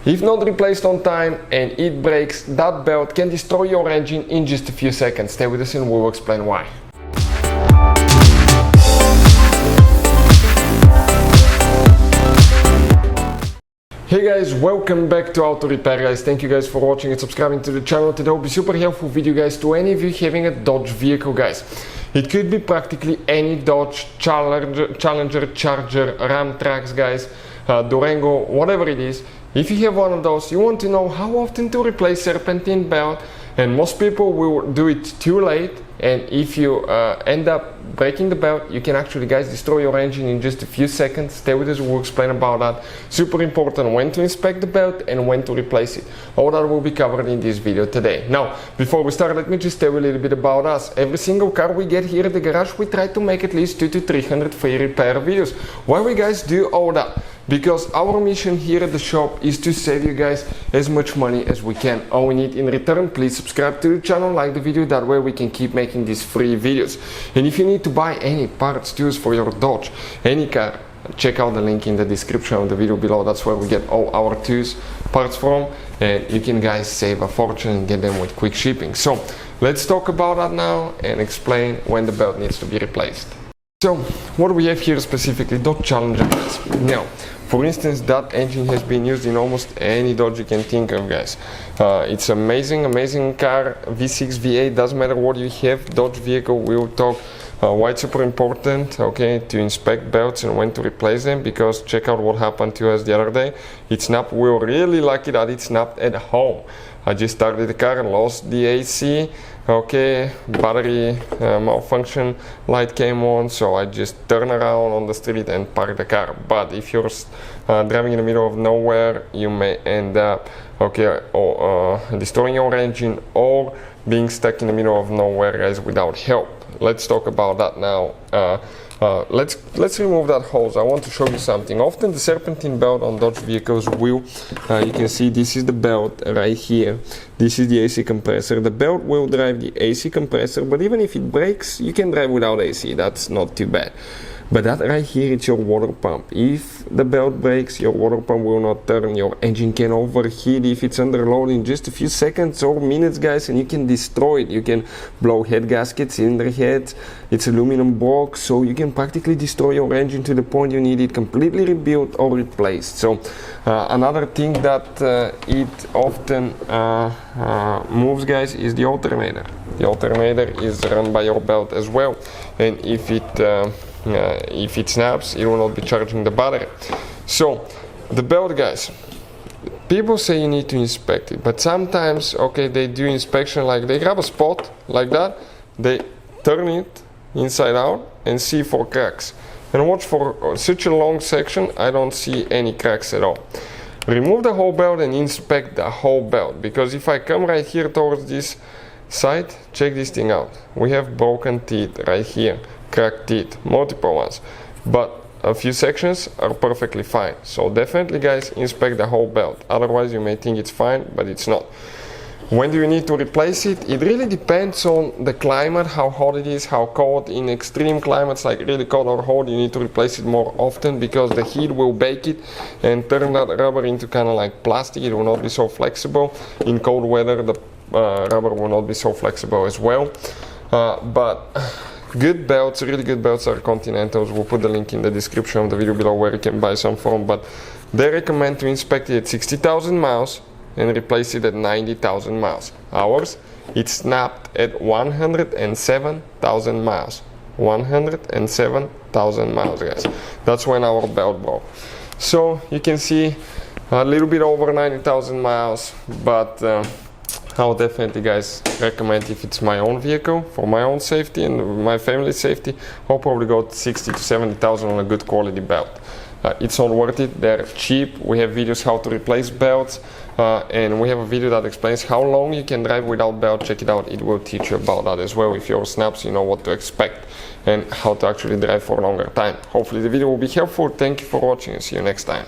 If not replaced on time and it breaks, that belt can destroy your engine in just a few seconds. Stay with us and we'll explain why. Hey guys, welcome back to Auto Repair guys. Thank you guys for watching and subscribing to the channel. Today will be super helpful video guys to any of you having a Dodge vehicle guys. It could be practically any Dodge, Challenger, Charger, Ram trucks guys, Durango, whatever it is. If you have one of those, you want to know how often to replace serpentine belt, and most people will do it too late, and if you end up breaking the belt, you can actually guys destroy your engine in just a few seconds. Stay with us, we'll explain about that. Super important when to inspect the belt and when to replace it. All that will be covered in this video today. Now, before we start, let me just tell you a little bit about us. Every single car we get here at the garage, we try to make at least 200 to 300 free repair videos. Why we guys do all that? Because our mission here at the shop is to save you guys as much money as we can. All we need in return, please subscribe to the channel, like the video, that way we can keep making these free videos. And if you need to buy any parts, tools for your Dodge, any car, check out the link in the description of the video below. That's where we get all our tools, parts from, and you can guys save a fortune and get them with quick shipping. So let's talk about that now and explain when the belt needs to be replaced. So what do we have here specifically? Dodge Challenger. Now, for instance, that engine has been used in almost any Dodge you can think of guys. It's amazing car, V6, V8, doesn't matter what you have, Dodge vehicle. We'll talk why it's super important, okay, to inspect belts and when to replace them, because check out what happened to us the other day. It snapped. We were really lucky that it snapped at home. I just started the car and lost the AC, okay, battery malfunction, light came on, so I just turned around on the street and parked the car. But if you're driving in the middle of nowhere, you may end up, okay, destroying your engine or being stuck in the middle of nowhere guys without help. Let's talk about that now. Let's remove that hose. I want to show you something. Often the serpentine belt on Dodge vehicles will, you can see this is the belt right here. This is the AC compressor. The belt will drive the AC compressor, but even if it breaks, you can drive without AC. That's not too bad. But that right here, it's your water pump. If the belt breaks, your water pump will not turn. Your engine can overheat if it's under load in just a few seconds or minutes, guys, and you can destroy it. You can blow head gaskets, cylinder heads. It's aluminum box, so you can practically destroy your engine to the point you need it completely rebuilt or replaced. So another thing that it often moves, guys, is the alternator. The alternator is run by your belt as well, and if it snaps, it will not be charging the battery. So the belt, guys, people say you need to inspect it, but sometimes, okay, they do inspection, like they grab a spot like that, they turn it inside out and see for cracks, and watch for such a long section. I don't see any cracks at all. Remove the whole belt and inspect the whole belt, because if I come right here towards this side, check this thing out. We have broken teeth right here, cracked teeth, multiple ones, but a few sections are perfectly fine. So definitely guys, inspect the whole belt, otherwise you may think it's fine, but it's not. When do you need to replace it? It really depends on the climate, how hot it is, how cold. In extreme climates like really cold or hot, you need to replace it more often, because the heat will bake it and turn that rubber into kind of like plastic. It will not be so flexible. In cold weather, the rubber will not be so flexible as well. But good belts, really good belts, are Continentals. We'll put the link in the description of the video below where you can buy some from, but they recommend to inspect it at 60,000 miles and replace it at 90,000 miles. Ours, it snapped at 107,000 miles. 107,000 miles, guys. That's when our belt broke. So you can see a little bit over 90,000 miles, but I'll definitely guys recommend, if it's my own vehicle for my own safety and my family's safety, I'll probably go 60 to 70,000 on a good quality belt. It's not worth it. They're cheap. We have videos how to replace belts, and we have a video that explains how long you can drive without belt. Check it out. It will teach you about that as well. If your snaps, you know what to expect and how to actually drive for a longer time. Hopefully the video will be helpful. Thank you for watching and see you next time.